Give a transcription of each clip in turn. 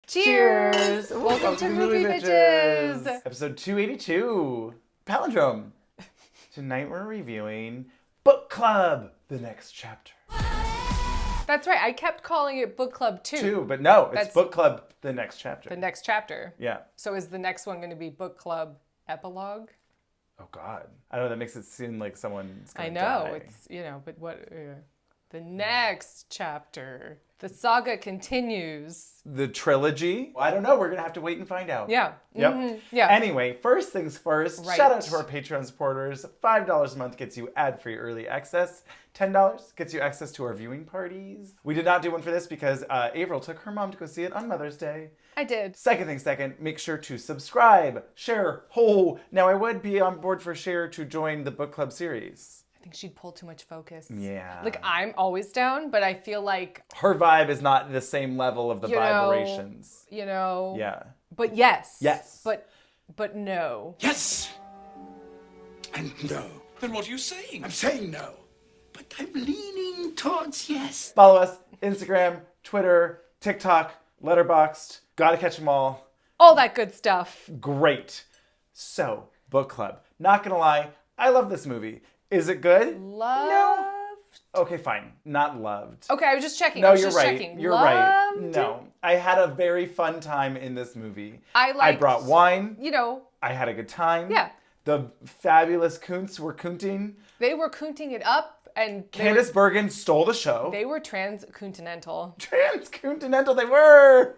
Cheers! Welcome to MoviebItches! Episode 282, Palindrome. Tonight we're reviewing Book Club, the next chapter. That's right, I kept calling it Book Club 2. But no, it's Book Club, the next chapter. The next chapter. Yeah. So is the next one going to be Book Club Epilogue? Oh God. I don't know, that makes it seem like someone's going to die. I know, it's, but what... the next chapter. The saga continues. The trilogy? I don't know. We're going to have to wait and find out. Yeah. Yep. Mm-hmm. Yeah. Anyway, first things first, right. Shout out to our Patreon supporters. $5 a month gets you ad-free early access. $10 gets you access to our viewing parties. We did not do one for this because Avaryl took her mom to go see it on Mother's Day. I did. Second, make sure to subscribe, share. Now I would be on board for Share to join the book club series. I think she'd pull too much focus. Yeah. Like, I'm always down, but I feel like... her vibe is not the same level of the vibrations. Yeah. But yes. Yes. But no. Yes. And no. Then what are you saying? I'm saying no. But I'm leaning towards yes. Follow us, Instagram, Twitter, TikTok, Letterboxd. Gotta catch them all. All that good stuff. Great. So, book club. Not gonna lie, I love this movie. Is it good? Loved? No. Okay, fine. Not loved. Okay, I was just checking. No, you're right. Checking. You're loved? right. No. I had a very fun time in this movie. I brought wine. I had a good time. Yeah. The fabulous Coonts were coonting. They were coonting it up, and Candice Bergen stole the show. They were transcontinental. Transcontinental, they were.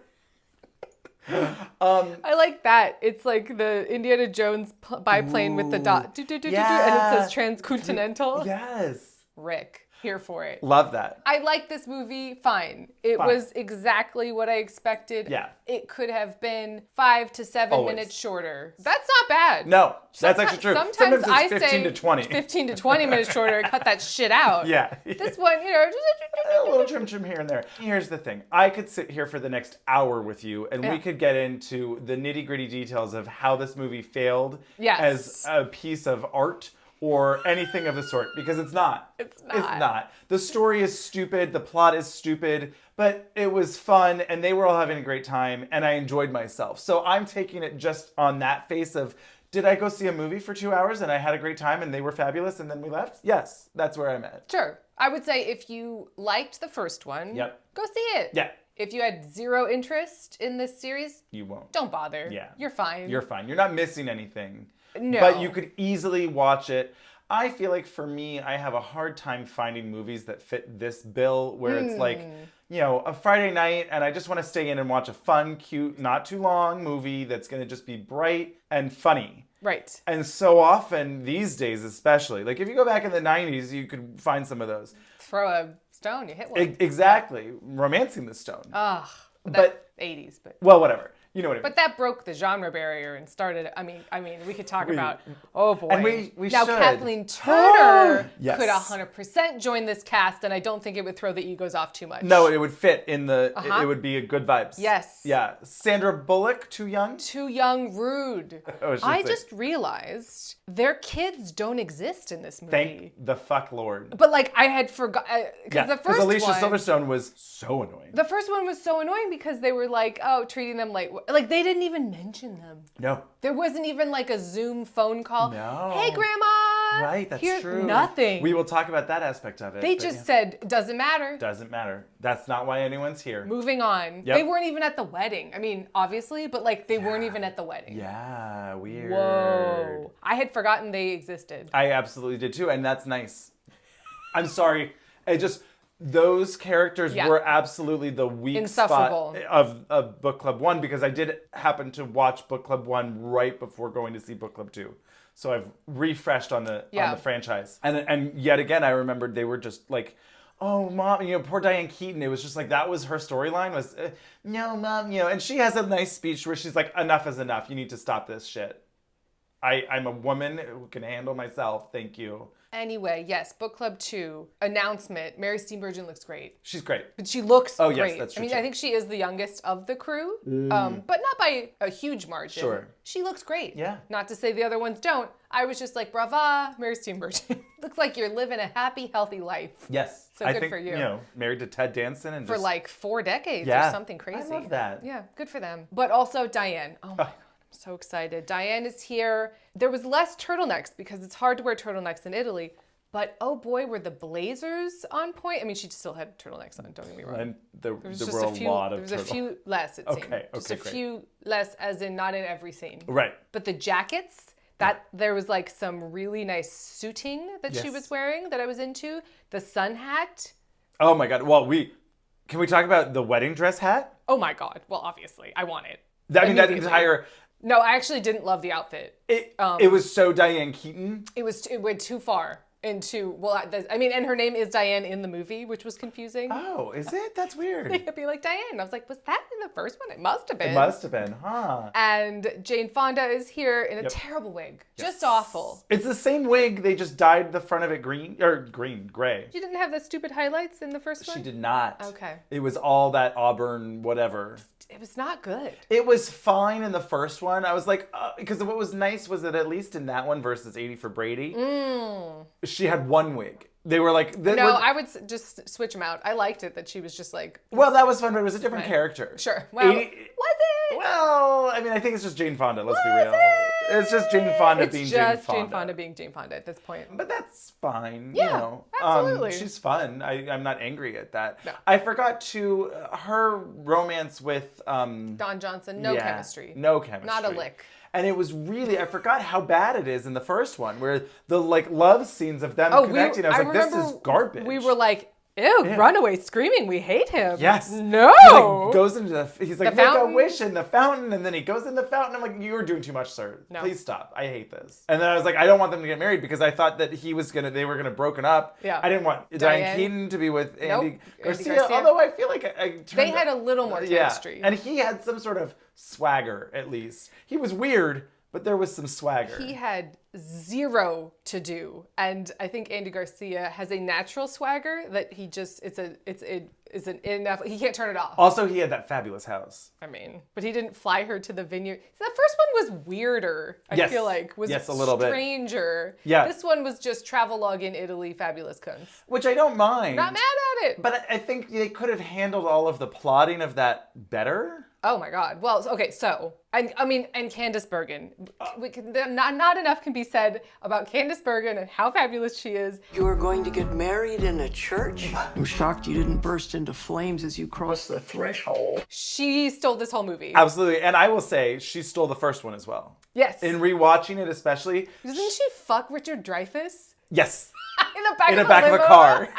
I like that. It's like the Indiana Jones biplane with the dot, and it says transcontinental. Yes. Rick, here for it. Love that. I like this movie. Fine. It was exactly what I expected. Yeah. It could have been 5 to 7 minutes shorter. That's not bad. No, that's actually true. Sometimes I it's 15 to 20. 15 to 20 minutes shorter. Cut that shit out. Yeah. This one, a little trim here and there. Here's the thing. I could sit here for the next hour with you and we could get into the nitty-gritty details of how this movie failed as a piece of art or anything of the sort, because it's not. It's not. It's not. The story is stupid, the plot is stupid, but it was fun and they were all having a great time and I enjoyed myself. So I'm taking it just on that face of, did I go see a movie for 2 hours and I had a great time and they were fabulous and then we left? Yes, that's where I'm at. Sure. I would say if you liked the first one, go see it. Yeah. If you had zero interest in this series, you won't. Don't bother. Yeah. You're fine. You're fine. You're not missing anything. No. But you could easily watch it. I feel like for me, I have a hard time finding movies that fit this bill where it's like, a Friday night and I just want to stay in and watch a fun, cute, not too long movie that's going to just be bright and funny. Right. And so often, these days especially, like if you go back in the 90s, you could find some of those. Throw a stone, you hit one. Exactly. Romancing the Stone. Ugh. But 80s, but... Well, whatever. You know what I mean. But that broke the genre barrier and started, I mean, we could talk about, oh boy. And we now, should. Kathleen Turner Yes. could 100% join this cast, and I don't think it would throw the egos off too much. No, it would fit in the, it would be a good vibes. Yes. Yeah. Sandra Bullock, too young? Too young, rude. I just realized their kids don't exist in this movie. Thank the fuck Lord. But like, I had forgotten, because the first Alicia one... Silverstone was so annoying. The first one was so annoying because they were like, treating them like they didn't even mention them. No. There wasn't even like a Zoom phone call. No. Hey, Grandma. Right, that's true. Nothing. We will talk about that aspect of it. They just said, doesn't matter. Doesn't matter. That's not why anyone's here. Moving on. Yep. They weren't even at the wedding. I mean, obviously, but like they weren't even at the wedding. Yeah, weird. Whoa. I had forgotten they existed. I absolutely did too, and that's nice. I'm sorry. Those characters were absolutely the weak spot of Book Club 1 because I did happen to watch Book Club 1 right before going to see Book Club 2. So I've refreshed on the franchise. And yet again, I remembered they were just like, oh, Mom, poor Diane Keaton. It was just like, that was her storyline was, no, Mom, and she has a nice speech where she's like, enough is enough. You need to stop this shit. I'm a woman who can handle myself. Thank you. Anyway, yes, book club 2 announcement. Mary Steenburgen looks great. She's great. But she looks great. Yes, that's true. I think she is the youngest of the crew, but not by a huge margin. Sure. She looks great. Yeah. Not to say the other ones don't. I was just like, brava, Mary Steenburgen. Looks like you're living a happy, healthy life. Yes. So I good think, for you. Married to Ted Danson and For just, like 4 decades Yeah. or something crazy. I love that. Yeah, good for them. But also Diane. Oh my God. I'm so excited. Diane is here. There was less turtlenecks because it's hard to wear turtlenecks in Italy. But oh boy, were the blazers on point. I mean, she still had turtlenecks on, don't get me wrong. And there were Just a lot of There was a few less, it seemed. Just a great. few less, as in not in every scene. Right. But the jackets, there was like some really nice suiting that she was wearing that I was into. The sun hat. Oh my God. Well, can we talk about the wedding dress hat? Oh my God. Well, obviously, I want it. That Immediately. entire... No, I actually didn't love the outfit. It was so Diane Keaton. It went too far into, and her name is Diane in the movie, which was confusing. Oh, is it? That's weird. They'd be like, Diane. I was like, was that in the first one? It must have been. It must have been, huh? And Jane Fonda is here in a terrible wig. Yes. Just awful. It's the same wig. They just dyed the front of it gray. She didn't have the stupid highlights in the first one? She did not. Okay. It was all that auburn whatever. It was not good. It was fine in the first one. I was like, because what was nice was that at least in that one versus 80 for Brady, she had one wig. They were like... I would just switch them out. I liked it that she was just like... Well, that was fun, but it was a different character. Sure. Well, was it? Well, I mean, I think it's just Jane Fonda, let's be real. It's just Jane Fonda being Jane Fonda. It's just Jane Fonda being Jane Fonda at this point. But that's fine. Yeah, absolutely. She's fun. I'm not angry at that. No. I forgot her romance with... Don Johnson, no chemistry. No chemistry. Not a lick. And it was really, I forgot how bad it is in the first one, where the love scenes of them connecting, I was like, this is garbage. We were like, ew, runaway screaming, we hate him. Yes. No. He goes into he's like, make a wish in the fountain, and then he goes in the fountain. I'm like, you're doing too much, sir. No. Please stop. I hate this. And then I was like, I don't want them to get married because I thought that they were gonna broken up. Yeah. I didn't want Diane Keaton to be with Andy Garcia, Garcia. although I feel like they had a little more chemistry. And he had some sort of swagger, at least. He was weird, but there was some swagger. He had zero to do, and I think Andy Garcia has a natural swagger that he just he can't turn it off. Also, he had that fabulous house. I mean, but he didn't fly her to the vineyard. So that first one was weirder. I feel like was a little bit stranger. Yeah, this one was just Travelogue in Italy, fabulous cunts. Which I don't mind. Not mad at it. But I think they could have handled all of the plotting of that better. Oh my God. Well, okay, so, and Candice Bergen. Not enough can be said about Candice Bergen and how fabulous she is. You are going to get married in a church? I'm shocked you didn't burst into flames as you crossed the threshold. She stole this whole movie. Absolutely. And I will say, she stole the first one as well. Yes. In rewatching it especially. Doesn't she fuck Richard Dreyfuss? Yes. In the back of a car.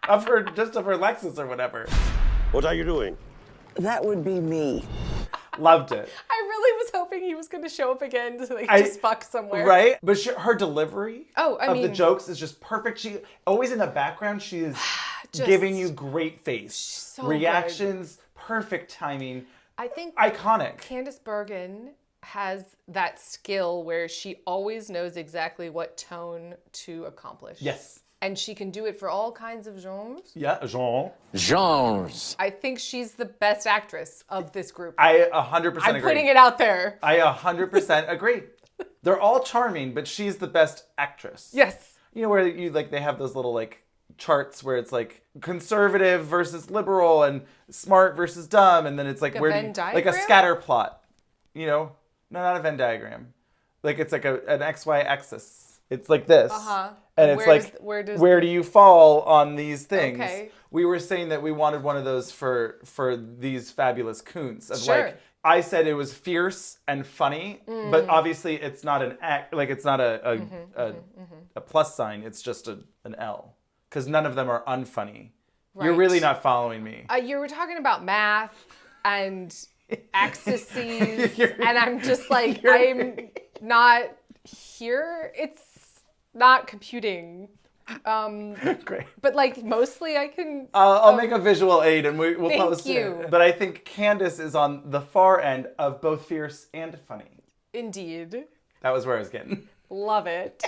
of her Lexus or whatever. What are you doing? That would be me. Loved it. I really was hoping he was going to show up again to just fuck somewhere. Right? But her delivery of the jokes is just perfect. She always in the background, she is giving you great face. So reactions, perfect timing. I think iconic. Candice Bergen has that skill where she always knows exactly what tone to accomplish. Yes. And she can do it for all kinds of genres. Yeah, genres. I think she's the best actress of this group. I 100% agree. I'm putting it out there. I 100% agree. They're all charming, but she's the best actress. Yes. You know where they have those little charts where it's conservative versus liberal and smart versus dumb, and then it's a Venn diagram? a scatter plot. No, not a Venn diagram. It's like an XY axis. It's like this. Uh-huh. And it's where do you fall on these things? Okay. We were saying that we wanted one of those for these fabulous coons. Sure. I said it was fierce and funny, but obviously it's not an act. It's not a plus sign. It's just an L. Because none of them are unfunny. Right. You're really not following me. You were talking about math and axes, and I'm just I'm not here. It's not computing. Great. But mostly I can... I'll make a visual aid and we'll post it. Thank you. But I think Candice is on the far end of both fierce and funny. Indeed. That was where I was getting. Love it.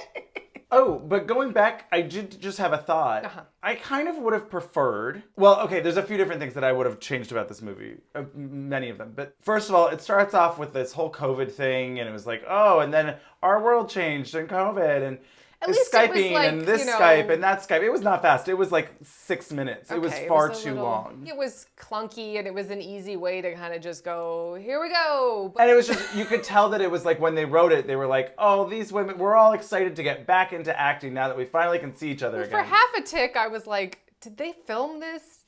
Oh, but going back, I did just have a thought. I kind of would have preferred... Well, okay, there's a few different things that I would have changed about this movie. Many of them. But first of all, it starts off with this whole COVID thing, and it was like, oh, and then our world changed and COVID, and At least Skyping it was like, and this you know, Skype and that Skype. It was not fast. It was like 6 minutes. It was far too long. It was clunky, and it was an easy way to kind of just go, here we go. And it was just, you could tell that it was like when they wrote it, they were like, oh, these women, we're all excited to get back into acting now that we finally can see each other again. For half a tick, I was like, did they film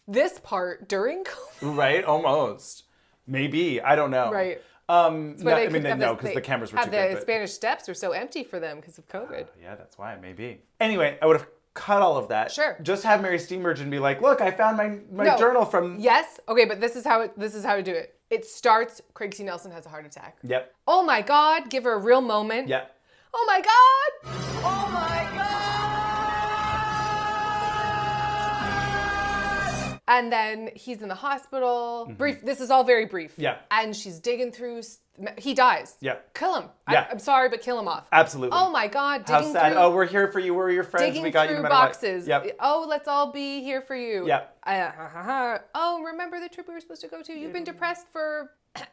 this part during COVID? Right? Almost. Maybe. I don't know. Right. No, because the cameras were too big. The Spanish Steps were so empty for them because of COVID. Yeah, that's why, maybe. Anyway, I would have cut all of that. Sure. Just have Mary Steenburgen be like, look, I found my journal from... Yes. Okay, but this is how to do it. It starts, Craig T. Nelson has a heart attack. Yep. Oh my God, give her a real moment. Yep. Oh my God. Oh my God. And then he's in the hospital. Brief. This is all very brief. Yeah. And she's digging through. He dies. Yeah. Kill him. Yeah. I'm sorry, but kill him off. Absolutely. Oh my God. How Digging sad. through, Oh, we're here for you. We're your friends. digging We got you through no matter what. boxes. Yep. Oh, let's all be here for you. Yep. Oh, remember the trip we were supposed to go to? You've been depressed for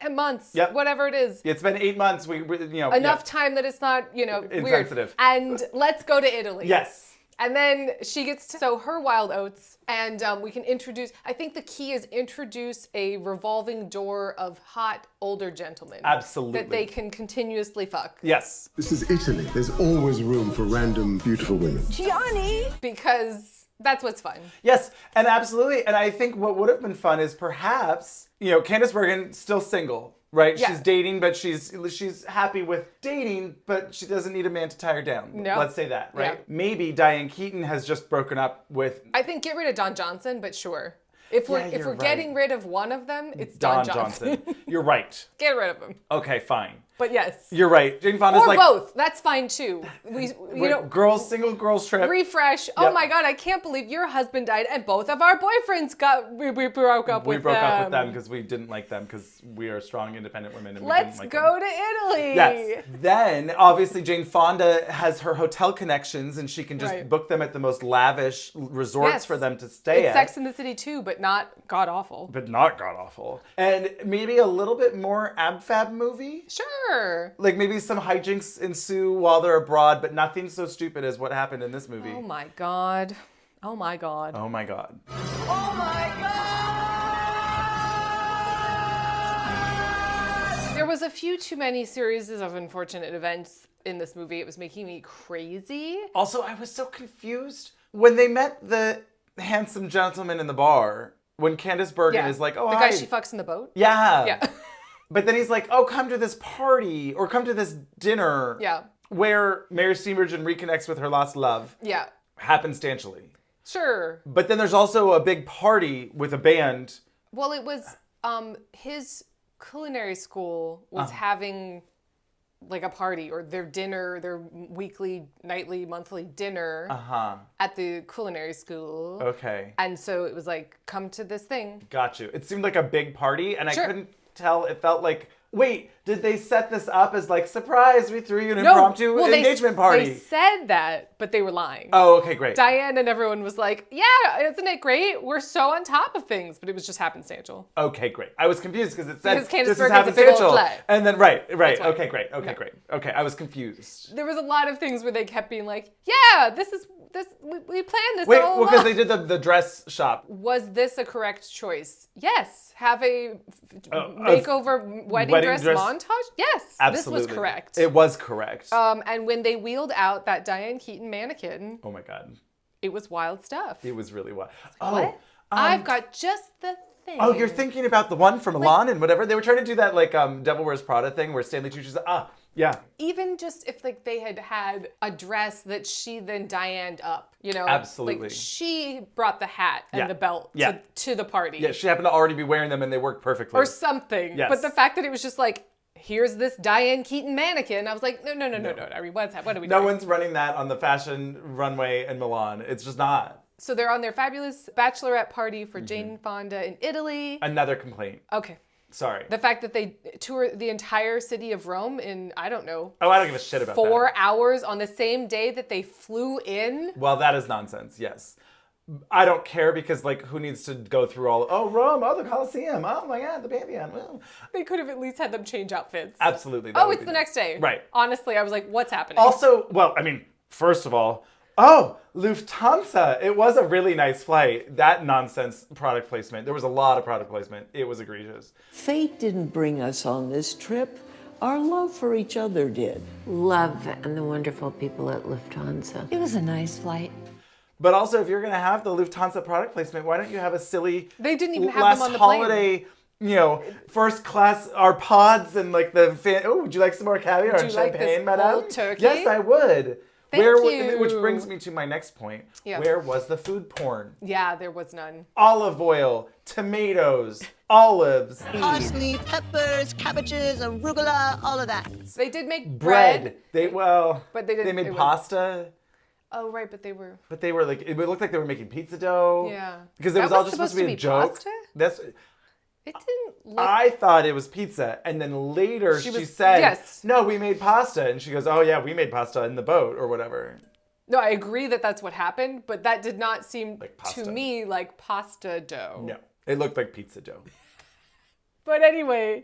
months. Yep. Whatever it is. It's been 8 months. Enough time that it's not, insensitive. weird. And let's go to Italy. Yes. And then she gets to sow her wild oats, and we can introduce, I think the key is introduce a revolving door of hot older gentlemen. Absolutely. That they can continuously fuck. Yes. This is Italy. There's always room for random, beautiful women. Gianni! Because that's what's fun. Yes, and absolutely. And I think what would have been fun is perhaps, Candice Bergen still single. Right? Yeah. She's dating, but she's happy with dating, but she doesn't need a man to tie her down. No. Let's say that, right? Yeah. Maybe Diane Keaton has just broken up with... I think get rid of Don Johnson, but sure. If we're getting rid of one of them, it's Don Johnson. You're right. Get rid of him. Okay, fine. But yes. You're right. Jane Fonda's or like... both. That's fine too. Single girls trip. Refresh. Yep. Oh my God, I can't believe your husband died and both of our boyfriends we broke up with them. We broke up with them because we didn't like them because we are strong, independent women. And Let's we didn't like go them. to Italy. Yes. Then, obviously, Jane Fonda has her hotel connections and she can just book them at the most lavish resorts for them to stay at. Sex in the City too, but not god-awful. But not god-awful. And maybe a little bit more ab-fab movie? Sure. Like maybe some hijinks ensue while they're abroad, but nothing so stupid as what happened in this movie. Oh my God. Oh my God. Oh my God. Oh my God. There was a few too many series of unfortunate events in this movie. It was making me crazy. Also, I was so confused. When they met the handsome gentleman in the bar, when Candice Bergen is like, oh, the hi. guy she fucks in the boat? Yeah. Yeah. But then he's like, oh, come to this party or come to this dinner. Yeah. Where Mary Steenburgen reconnects with her lost love. Yeah. Happenstantially. Sure. But then there's also a big party with a band. Well, it was his culinary school was having like a party or their dinner, their weekly, nightly, monthly dinner at the culinary school. Okay. And so it was like, come to this thing. Got you. It seemed like a big party and Sure. I couldn't tell. It felt like, wait, did they set this up as like, surprise, we threw you an impromptu engagement party? They said that, but they were lying. Oh, okay, great. Diane and everyone was like, yeah, isn't it great? We're so on top of things. But it was just happenstantial. Okay, great. I was confused because it said Because Candice this is Bergen's a big old happenstantial. flag. And then, right. why. Okay, great. Okay, great. Okay, I was confused. There was a lot of things where they kept being like, yeah, we planned this Wait, all well, because along. they did the dress shop. Was this a correct choice? Yes. Have a makeover wedding dress montage? Yes. Absolutely. This was correct. It was correct. And when they wheeled out that Diane Keaton mannequin, oh my God. it was wild stuff. It was really wild. What? I've got just the thing. Oh, you're thinking about the one from Milan and whatever? They were trying to do that like Devil Wears Prada thing where Stanley Tucci's yeah. Even just if like they had a dress that she then Dianed up, Absolutely. Like she brought the hat and the belt to the party. Yeah, she happened to already be wearing them and they worked perfectly. Or something. Yes. But the fact that it was just like, here's this Diane Keaton mannequin. I was like, no. I mean, what are we doing? No one's running that on the fashion runway in Milan. It's just not. So they're on their fabulous bachelorette party for Jane Fonda in Italy. Another complaint. Okay. Sorry. The fact that they tour the entire city of Rome in, I don't know. Oh, I don't give a shit about 4 hours on the same day that they flew in. Well, that is nonsense, yes. I don't care because, like, who needs to go through Rome, the Colosseum, oh my God, the Pantheon. Well. They could have at least had them change outfits. Absolutely. It's the next day. Right. Honestly, I was like, what's happening? Also, well, I mean, first of all, Lufthansa. It was a really nice flight. That nonsense product placement. There was a lot of product placement. It was egregious. Fate didn't bring us on this trip. Our love for each other did. Love and the wonderful people at Lufthansa. It was a nice flight. But also, if you're going to have the Lufthansa product placement, why don't you have a silly They didn't even have last them on the holiday, first class, our pods and like would you like some more caviar and champagne, madame? Old turkey? Yes, I would. Thank you. Which brings me to my next point. Yeah. Where was the food porn? Yeah, there was none. Olive oil, tomatoes, olives, parsley, peppers, cabbages, arugula, all of that. They did make bread. But they didn't. They made pasta. Oh, right, but they were... But they were like, it looked like they were making pizza dough. Yeah. Because it was all just supposed to be a joke. Pasta? It didn't look... I thought it was pizza. And then later she said, yes. No, we made pasta. And she goes, oh yeah, we made pasta in the boat or whatever. No, I agree that that's what happened, but that did not seem like pasta. To me like pasta dough. No, it looked like pizza dough. But anyway,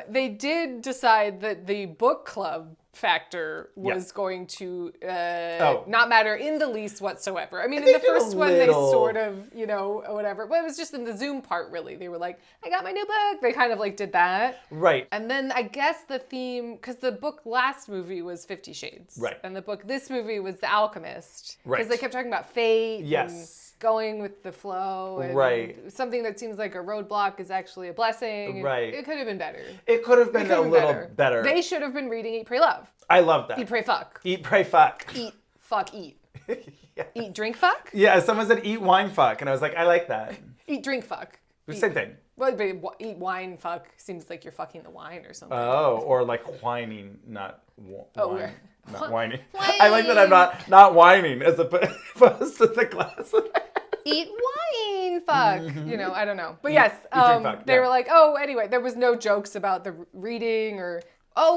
they did decide that the book club factor was going to not matter in the least whatsoever. I mean, in the first one, they sort of, whatever. But it was just in the Zoom part, really. They were like, I got my new book. They kind of like did that. Right. And then I guess the theme, because the book last movie was 50 Shades. Right. And the book this movie was The Alchemist. Right. Because they kept talking about fate. Yes. And going with the flow. And right. Something that seems like a roadblock is actually a blessing. Right. It could have been better. It could have been a little better. They should have been reading Eat, Pray, Love. I love that. Eat, pray, fuck. Eat, pray, fuck. Eat, fuck, eat. Yes. Eat, drink, fuck? Yeah, someone said eat, wine, fuck. And I was like, I like that. Eat, drink, fuck. Same thing. Well, but eat, wine, fuck seems like you're fucking the wine or something. Oh, or like whining, not wine. Not whining. Whining. I like that I'm not whining as opposed to the glass. Eat wine, fuck. Mm-hmm. I don't know. But yes, drink, fuck, they were like, anyway, there was no jokes about the reading or,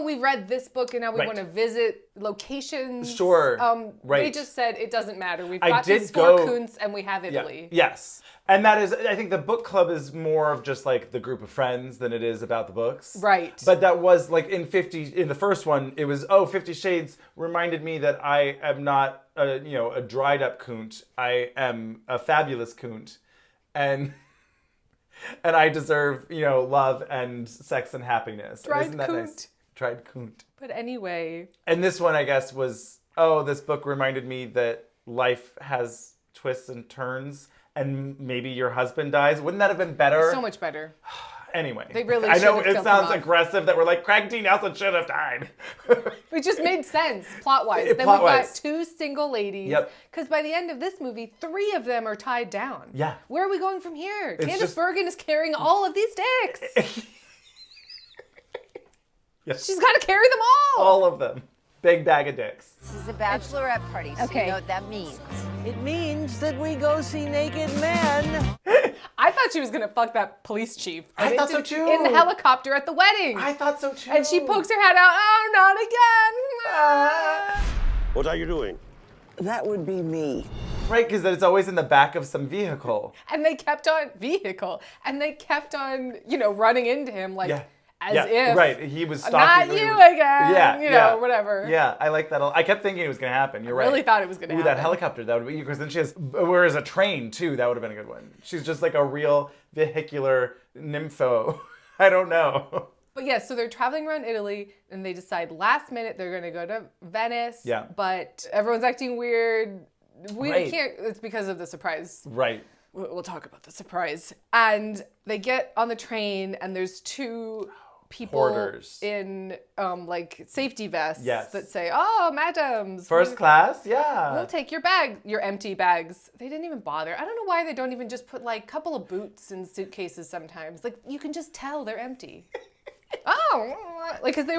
we read this book and now we want to visit locations. Sure. Right. They just said it doesn't matter. We've got these 4 Kunts and we have Italy. Yeah. Yes. And that is, I think the book club is more of just like the group of friends than it is about the books. Right. But that was like in the first one, it was, 50 Shades reminded me that I am not a dried up coont. I am a fabulous coont. And I deserve, love and sex and happiness. Dried Isn't that coont. nice? Dried coont. But anyway. And this one, I guess, was, this book reminded me that life has twists and turns. And maybe your husband dies. Wouldn't that have been better? So much better. Anyway. They really I know should have it killed sounds him off. aggressive that we're like, Craig T. Nelson should have died. It just made sense plot-wise. Then we've got 2 single ladies. Yep. Because by the end of this movie, 3 of them are tied down. Yeah. Where are we going from here? It's Candice Bergen is carrying all of these dicks. Yes. She's got to carry them all. All of them. Big bag of dicks. This is a bachelorette party, so you know what that means. It means that we go see naked men. I thought she was going to fuck that police chief. I thought so too. In the helicopter at the wedding. I thought so too. And she pokes her head out. Oh, not again. What are you doing? That would be me. Right, because it's always in the back of some vehicle. And they kept on running into him like... Yeah. As if. Right, he was stalking. Not you again. Yeah, Whatever. Yeah, I like that. I kept thinking it was going to happen. You're right. I really thought it was going to happen. That helicopter, that would be, because then she has, whereas a train too, that would have been a good one. She's just like a real vehicular nympho. I don't know. But yes, so they're traveling around Italy and they decide last minute they're going to go to Venice. Yeah. But everyone's acting weird. We Right. can't, it's because of the surprise. Right. We'll talk about the surprise. And they get on the train and there's 2 people Porters. in safety vests Yes. that say, "Oh, madams, First class, yeah. we'll take your bag, your empty bags." They didn't even bother. I don't know why they don't even just put like a couple of boots in suitcases sometimes. Like you can just tell they're empty. Because they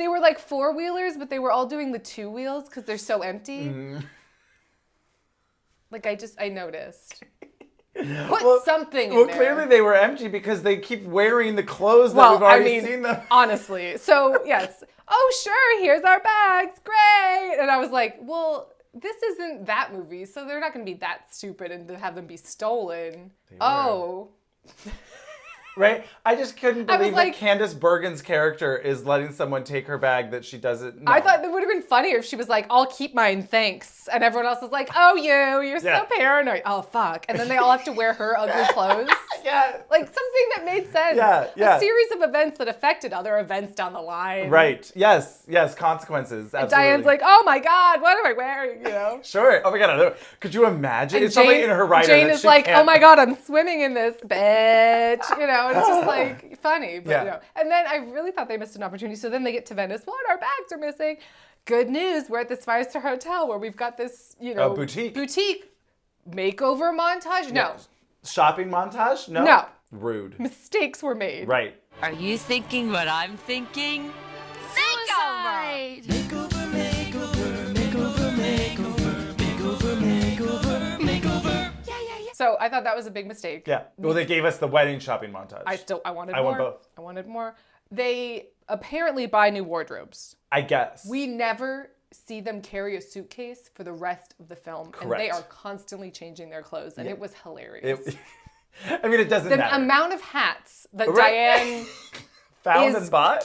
were like 4-wheelers, but they were all doing the 2 wheels because they're so empty. Like I noticed. Put something in well, there. clearly they were empty because they keep wearing the clothes that we've already seen them. Honestly. So, yes. Oh, sure, here's our bags. Great. And I was like, well, this isn't that movie, so they're not going to be that stupid and to have them be stolen. Oh. Right? I just couldn't believe like, that Candice Bergen's character is letting someone take her bag that she doesn't know. I thought it would have been funnier if she was like, I'll keep mine, thanks. And everyone else is like, oh, you're so paranoid. Oh, fuck. And then they all have to wear her ugly clothes. Yeah. Like something that made sense. Yeah. A series of events that affected other events down the line. Right. Yes. Consequences. Absolutely. And Diane's like, oh my God, what am I wearing? You know? Sure. Oh my God. Could you imagine? And it's something in her writer Jane that is she like, can't... oh my God, I'm swimming in this, bitch. You know, and it's just like funny. But, you know. And then I really thought they missed an opportunity. So then they get to Venice. What? Our bags are missing. Good news. We're at this 5-star hotel where we've got this, boutique makeover montage. No. Shopping montage? No. No. Rude. Mistakes were made. Right. Are you thinking what I'm thinking? So I thought that was a big mistake. Yeah. Well, they gave us the wedding shopping montage. I wanted more. I want both. I wanted more. They apparently buy new wardrobes. I guess. We never see them carry a suitcase for the rest of the film. Correct. And they are constantly changing their clothes. And it was hilarious. I mean, it doesn't matter. The amount of hats that Diane found is and bought?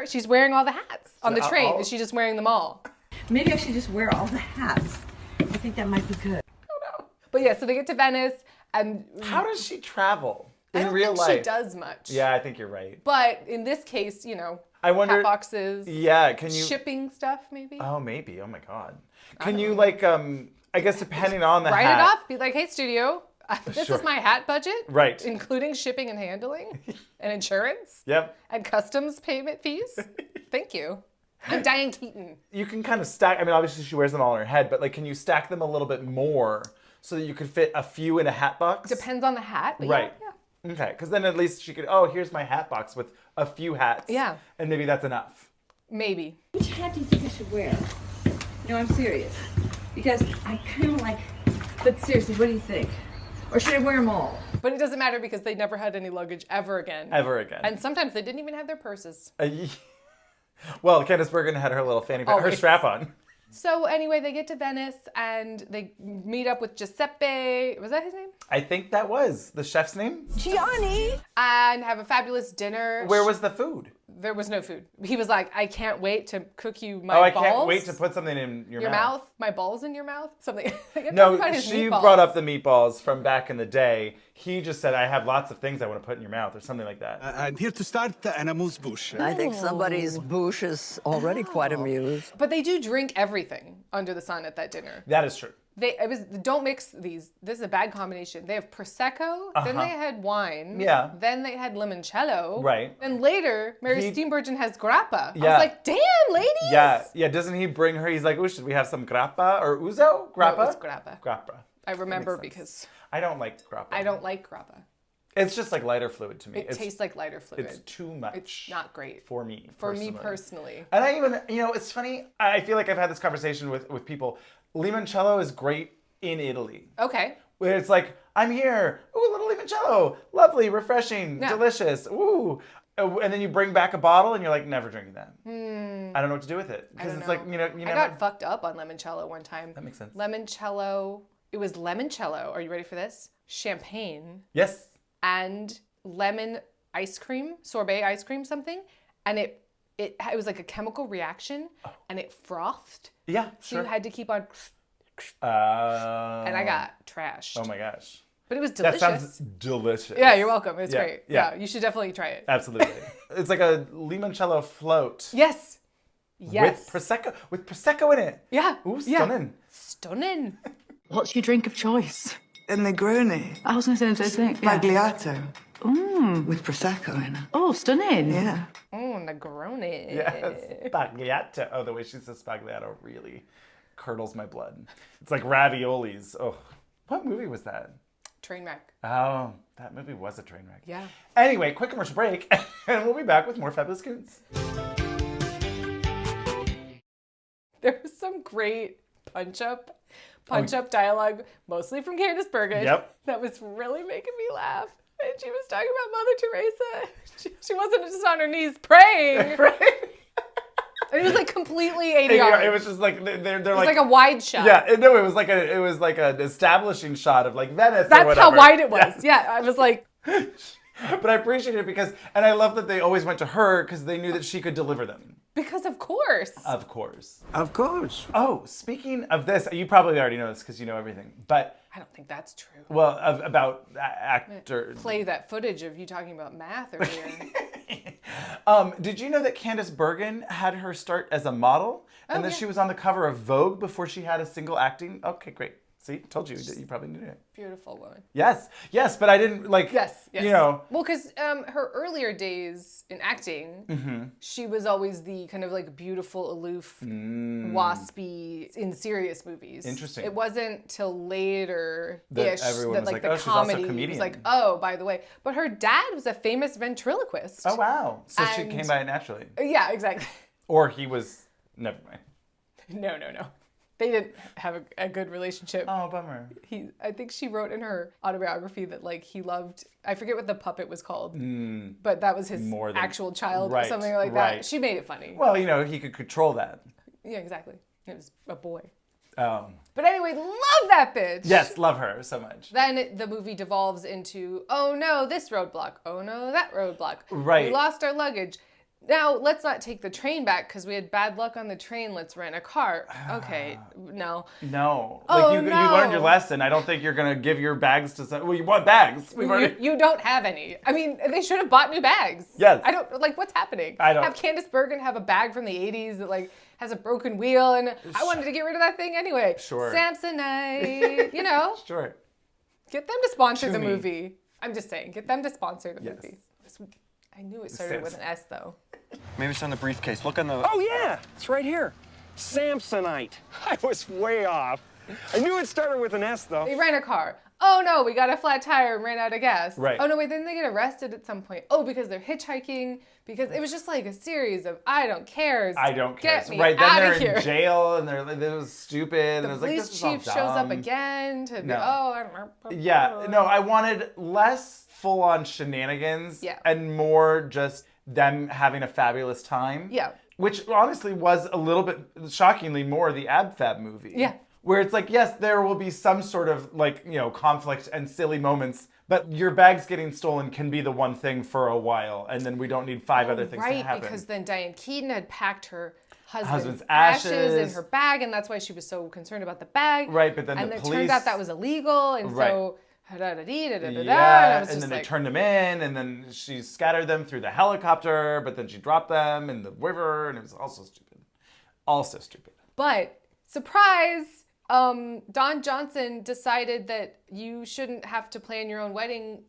she's wearing all the hats on the train. Is she just wearing them all? Maybe I should just wear all the hats. I think that might be good. But yeah, so they get to Venice and... How does she travel in I real don't life? think she does much. Yeah, I think you're right. But in this case, I wonder... hat boxes. Yeah, can you... Shipping stuff, maybe? Oh, maybe. Oh my God. Can you I guess depending on the Write hat... it off. Be like, hey, studio, this Sure. is my hat budget. Right. Including shipping and handling and insurance. Yep. And customs payment fees. Thank you. I'm Diane Keaton. You can kind of stack... I mean, obviously she wears them all on her head, but can you stack them a little bit more so that you could fit a few in a hat box? Depends on the hat. But Right. Yeah. Okay, because then at least she could, here's my hat box with a few hats. Yeah. And maybe that's enough. Maybe. Which hat do you think I should wear? No, I'm serious. Because I kind of like... But seriously, what do you think? Or should I wear them all? But it doesn't matter because they never had any luggage ever again. Ever again. And sometimes they didn't even have their purses. Well, Candice Bergen had her little fanny pack, her strap on. So anyway, they get to Venice and they meet up with Giuseppe. Was that his name? I think that was the chef's name. Gianni! And have a fabulous dinner. Where was the food? There was no food. He was like, I can't wait to cook you my balls. I can't wait to put something in your mouth. My balls in your mouth? Something. No, she brought up the meatballs from back in the day. He just said, I have lots of things I want to put in your mouth or something like that. I'm here to start an amuse-bouche. I think somebody's bouche is already quite amused. But they do drink everything under the sun at that dinner. That is true. Don't mix these. This is a bad combination. They have Prosecco, then they had wine. Yeah. Then they had limoncello. Right. And later, Mary Steenburgen has grappa. Yeah. I was like, damn, ladies! Yeah. Doesn't he bring her? He's like, should we have some grappa or ouzo? Grappa? No, it was grappa. Grappa. I remember because I don't like grappa. I don't like grappa. It's just like lighter fluid to me. It tastes like lighter fluid. It's too much. It's not great. For me. For me personally. And I even, it's funny. I feel like I've had this conversation with people. Limoncello is great in Italy. Okay. Where it's like, I'm here. Ooh, a little limoncello. Lovely, refreshing, delicious. Ooh. And then you bring back a bottle and you're like, never drinking that. I don't know what to do with it. Because it's like, I got fucked up on limoncello one time. That makes sense. Limoncello. It was limoncello. Are you ready for this? Champagne. Yes. And lemon ice cream, sorbet ice cream, something. And it was like a chemical reaction and it frothed. Yeah, So you had to keep on... and I got trashed. Oh my gosh. But it was delicious. That sounds delicious. Yeah, you're welcome. It's great. Yeah. You should definitely try it. Absolutely. It's like a limoncello float. Yes. With Prosecco in it. Yeah. Ooh, stunning. Stunning. What's your drink of choice? A Negroni. I was going to say the same thing. Spagliato. With Prosecco in it. Oh, stunning. Yeah. Oh, Negroni. Yes. Spagliato. Oh, the way she says spagliato really curdles my blood. It's like raviolis. Oh, what movie was that? Trainwreck. Oh, that movie was a train wreck. Yeah. Anyway, quick commercial break, and we'll be back with more Fabulous Goons. There was some great punch-up dialogue, mostly from Candice Bergen. Yep. That was really making me laugh. And she was talking about Mother Teresa. She wasn't just on her knees praying. Right? It was like completely ADR. It was just like they're it was like a wide shot. Yeah, no, it was like an establishing shot of like Venice. That's or whatever. how wide it was. Yeah, I was like. But I appreciate it because, and I love that they always went to her because they knew that she could deliver them. Because of course. Of course. Of course. Oh, speaking of this, you probably already know this because you know everything, but. I don't think that's true. Well, about actors. Play that footage of you talking about math earlier. Did you know that Candice Bergen had her start as a model? And that she was on the cover of Vogue before she had a single acting? Okay, great. See, told you that you probably knew it. Beautiful woman. Yes, but I didn't like. Yes. You know. Well, because her earlier days in acting, she was always the kind of like beautiful, aloof, waspy in serious movies. Interesting. It wasn't till later that everyone was like, the oh, she's also a comedy comedian. was like, oh, by the way, but her dad was a famous ventriloquist. Oh wow! So she came by it naturally. Yeah, exactly. Or he was. Never mind. No. They didn't have a good relationship. Oh, bummer. I think she wrote in her autobiography that like he loved, I forget what the puppet was called, but that was his actual child or something like that. She made it funny. Well, you know, he could control that. Yeah, exactly. It was a boy. Oh. But anyway, love that bitch. Yes, love her so much. Then the movie devolves into, oh no, this roadblock. Oh no, that roadblock. Right. We lost our luggage. Now, let's not take the train back because we had bad luck on the train. Let's rent a car. Okay, no. No. Oh, you learned your lesson. I don't think you're going to give your bags to someone. Well, you want bags. You don't have any. I mean, they should have bought new bags. Yes. I don't, like, what's happening? I don't. Have Candice Bergen have a bag from the 80s that, like, has a broken wheel, and I wanted to get rid of that thing anyway. Sure. Samsonite, you know. Sure. Get them to sponsor the movie. I'm just saying, get them to sponsor the movie. I knew it started with an S, though. Maybe it's on the briefcase. Look on the... Oh, yeah! It's right here. Samsonite. I was way off. I knew it started with an S, though. They rent a car. Oh, no, we got a flat tire and ran out of gas. Right. Oh, no, wait, then they get arrested at some point. Oh, because they're hitchhiking. Because it was just like a series of I don't cares. I don't care. Get me right, then out they're of here. in jail, and they're like, this was stupid. And I was like, this is all police chief dumb. shows up again to be, Yeah, no, I wanted less full-on shenanigans and more just them having a fabulous time. Yeah. Which honestly was a little bit, shockingly, more the Ab Fab movie. Yeah. Where it's like, yes, there will be some sort of like, you know, conflict and silly moments, but your bags getting stolen can be the one thing for a while, and then we don't need five other things to happen. Right, because then Diane Keaton had packed her husband's ashes in her bag, and that's why she was so concerned about the bag. Right, but then and the it police... turned out that was illegal, and so... Yeah, and then they turned them in, and then she scattered them through the helicopter, but then she dropped them in the river, and it was also stupid. Also stupid. But, surprise, Don Johnson decided that you shouldn't have to plan your own wedding,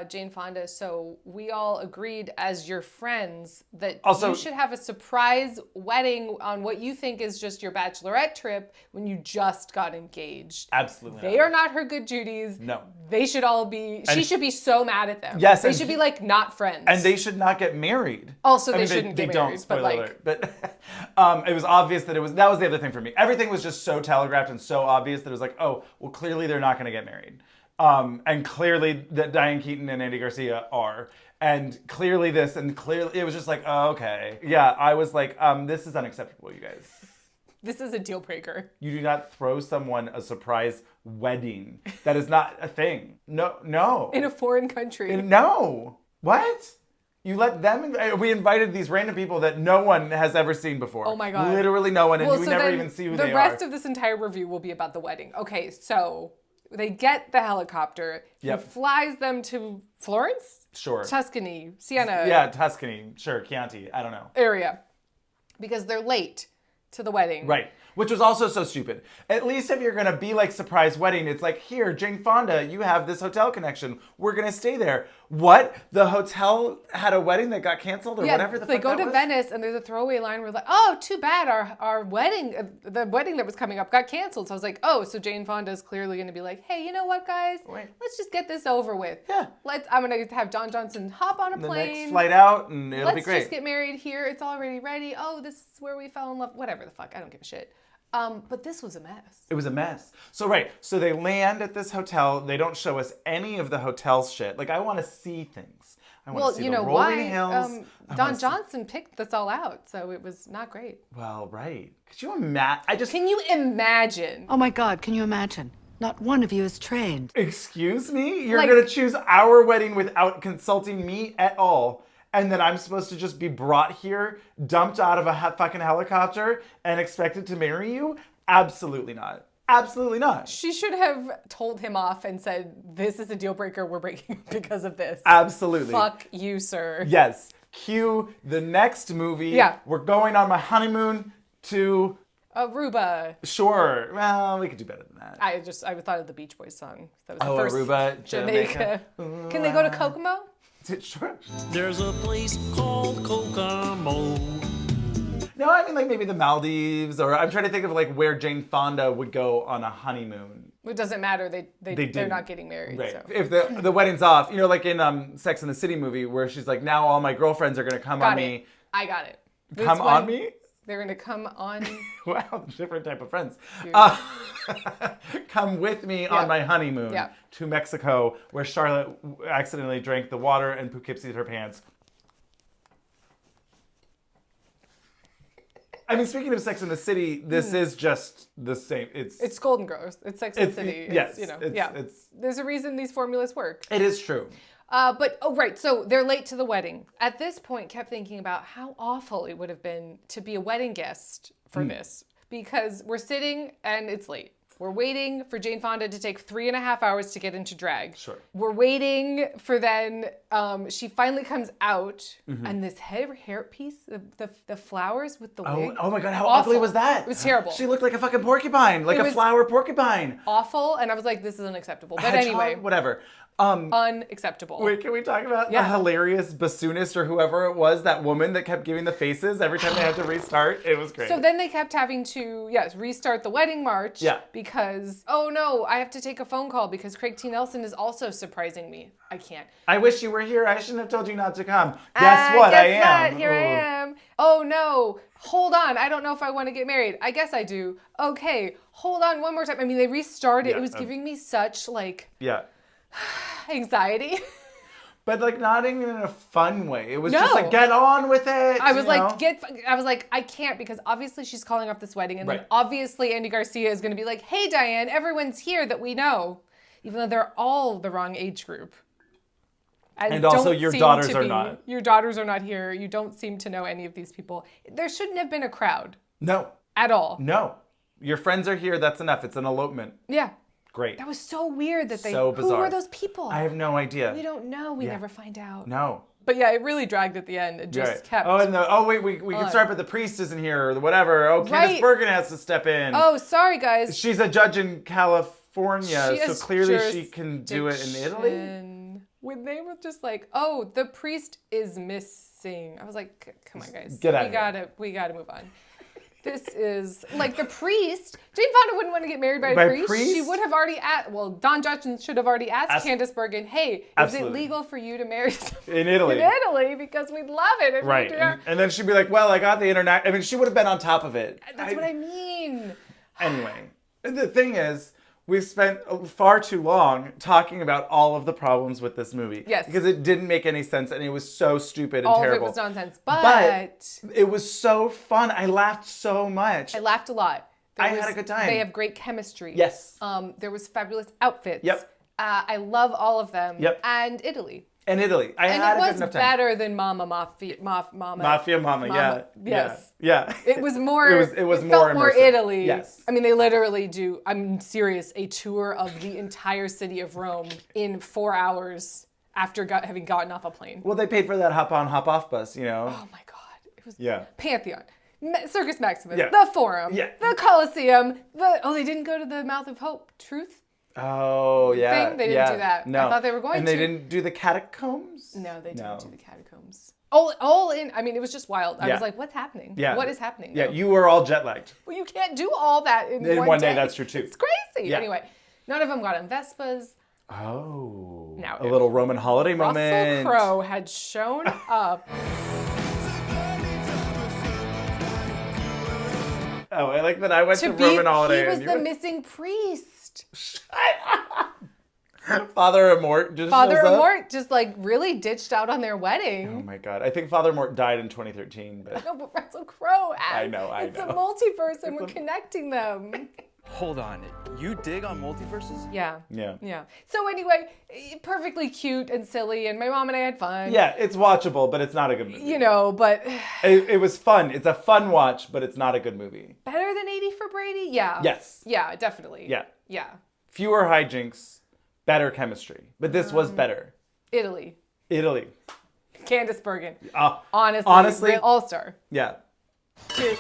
Jane Fonda, so we all agreed as your friends that you should have a surprise wedding on what you think is just your bachelorette trip when you just got engaged. Absolutely. They are not her good Judies. No. They should all be, she should be so mad at them. Yes. They should be like not friends. And they should not get married. Also, they shouldn't get married. Don't, spoiler alert. But it was obvious that that was the other thing for me. Everything was just so telegraphed and so obvious that it was like, oh, well, clearly they're not going to get married. And clearly that Diane Keaton and Andy Garcia are. And clearly this, and clearly, it was just like, oh, okay. Yeah, I was like, this is unacceptable, you guys. This is a deal breaker. You do not throw someone a surprise wedding. That is not a thing. No. In a foreign country. No. What? You let them... We invited these random people that no one has ever seen before. Oh my God. Literally no one, and we never even see who they are. The rest of this entire review will be about the wedding. Okay, so they get the helicopter. He flies them to Florence? Sure. Tuscany, Siena. Yeah, Tuscany. Sure, Chianti. I don't know. Area. Because they're late to the wedding. Right. Which was also so stupid. At least if you're going to be like surprise wedding, it's like, here, Jane Fonda, you have this hotel connection. We're going to stay there. What? The hotel had a wedding that got canceled or whatever the fuck that was? They go to Venice and there's a throwaway line where like, oh, too bad our wedding, the wedding that was coming up got canceled. So I was like, oh, so Jane Fonda is clearly going to be like, hey, you know what, guys? Let's just get this over with. Yeah. I'm going to have Don Johnson hop on a plane. The next flight out and it'll be great. Let's just get married here. It's already ready. Oh, this is where we fell in love. Whatever the fuck. I don't give a shit. But this was a mess. It was a mess. So they land at this hotel. They don't show us any of the hotel shit. Like, I want to see things. I want to see the rolling hills. Don Johnson picked this all out, so it was not great. Well, right. Could you imagine? Can you imagine? Oh my God, can you imagine? Not one of you is trained. Excuse me? You're going to choose our wedding without consulting me at all. And then I'm supposed to just be brought here, dumped out of a fucking helicopter, and expected to marry you? Absolutely not. Absolutely not. She should have told him off and said, this is a deal breaker. We're breaking up because of this. Absolutely. Fuck you, sir. Yes. Cue the next movie. Yeah. We're going on my honeymoon to... Aruba. Sure. Well, we could do better than that. I thought of the Beach Boys song. That was the first Aruba, Jamaica. Can they go to Kokomo? Sure. There's a place called Kokomo. No, I mean, like, maybe the Maldives, or I'm trying to think of, like, where Jane Fonda would go on a honeymoon. It doesn't matter. They're not getting married. Right. So. If the wedding's off, you know, like in Sex and the City movie, where she's like, now all my girlfriends are going to come on me. I got it. Come on me? They're going to come on. Wow, different type of friends. Come with me on my honeymoon to Mexico, where Charlotte accidentally drank the water and Poughkeepsie'd her pants. I mean, speaking of Sex and the City, this is just the same. It's Golden Girls. It's Sex and the City. Yes. There's a reason these formulas work. It is true. So they're late to the wedding. At this point, kept thinking about how awful it would have been to be a wedding guest for this. Because we're sitting and it's late. We're waiting for Jane Fonda to take 3.5 hours to get into drag. Sure. We're waiting for then, she finally comes out and this hair piece, the flowers with the wig. Oh my God, how awful. ugly was that? It was terrible. She looked like a fucking porcupine, like a flower porcupine. Awful, and I was like, this is unacceptable. But anyway. Whatever. Unacceptable. Wait, can we talk about the hilarious bassoonist or whoever it was, that woman that kept giving the faces every time they had to restart? It was great. So then they kept having to, restart the wedding march. Yeah. Because, oh no, I have to take a phone call because Craig T. Nelson is also surprising me. I can't. I wish you were here. I shouldn't have told you not to come. Guess what? I am. Here I am. Oh no. Hold on. I don't know if I want to get married. I guess I do. Okay. Hold on one more time. I mean, they restarted. Yeah, it was giving me such Yeah. anxiety. But like not even in a fun way. It was just like, get on with it. I was like, I can't, because obviously she's calling off this wedding, and then obviously Andy Garcia is going to be like, hey Diane, everyone's here that we know, even though they're all the wrong age group. And also your daughters are not. Your daughters are not here. You don't seem to know any of these people. There shouldn't have been a crowd. No. At all. No. Your friends are here. That's enough. It's an elopement. Yeah. Great. That was so weird that they... So bizarre. Who were those people? I have no idea. We don't know. We never find out. No. But yeah, it really dragged at the end. It just kept... Wait, we can start, but the priest isn't here or whatever. Oh, Candice Bergen has to step in. Oh, sorry, guys. She's a judge in California, so clearly she can do it in Italy. When they were just like, oh, the priest is missing. I was like, come on, guys. Get out of here. We gotta move on. This is like the priest. Jane Fonda wouldn't want to get married by a priest. She would have already Don Johnson should have already asked Candice Bergen, hey, is it legal for you to marry someone in Italy? In Italy, because we'd love it. Right. And then she'd be like, well, I got the internet. I mean, she would have been on top of it. That's what I mean. Anyway, the thing is, we've spent far too long talking about all of the problems with this movie. Yes. Because it didn't make any sense and it was so stupid and terrible. All of it was nonsense. But it was so fun. I laughed so much. I laughed a lot. I had a good time. They have great chemistry. Yes. There was fabulous outfits. Yep. I love all of them. Yep. And Italy. And Italy. I had a good enough time. And it was better than Mafia Mama. Yeah. Yes. Yeah. It was more. it was felt more Italy. Yes. I mean, they literally do. I'm serious. A tour of the entire city of Rome in 4 hours after having gotten off a plane. Well, they paid for that hop on, hop off bus, you know. Oh my God! It was Pantheon, Circus Maximus, the Forum, the Colosseum. They didn't go to the Mouth of Hope. Truth. Oh, yeah. They didn't do that. No. I thought they were going to. And they didn't do the catacombs? No, they didn't do the catacombs. All in. I mean, it was just wild. I was like, what's happening? Yeah. What is happening? Yeah, you were all jet lagged. Well, you can't do all that in one day. That's true, too. It's crazy. Yeah. Anyway, none of them got on Vespas. Oh. Now, a little Roman holiday moment. Russell Crowe had shown up. Oh, I like that I went to Roman holiday. He was and the missing priest. Father Amort just Father shows up. Amort just like really ditched out on their wedding. Oh my god. I think Father Amort died in 2013, but No, but Russell Crowe. I know. It's a multiverse and we're connecting them. Hold on. You dig on multiverses? Yeah. Yeah. Yeah. So anyway, perfectly cute and silly, and my mom and I had fun. Yeah, it's watchable, but it's not a good movie. You know, but It was fun. It's a fun watch, but it's not a good movie. better than 80 for Brady? Yeah. Yes. Yeah, definitely. Yeah. Yeah. Fewer hijinks, better chemistry. But this was better. Italy. Italy. Candice Bergen. Honestly, all-star. yeah. Cheers.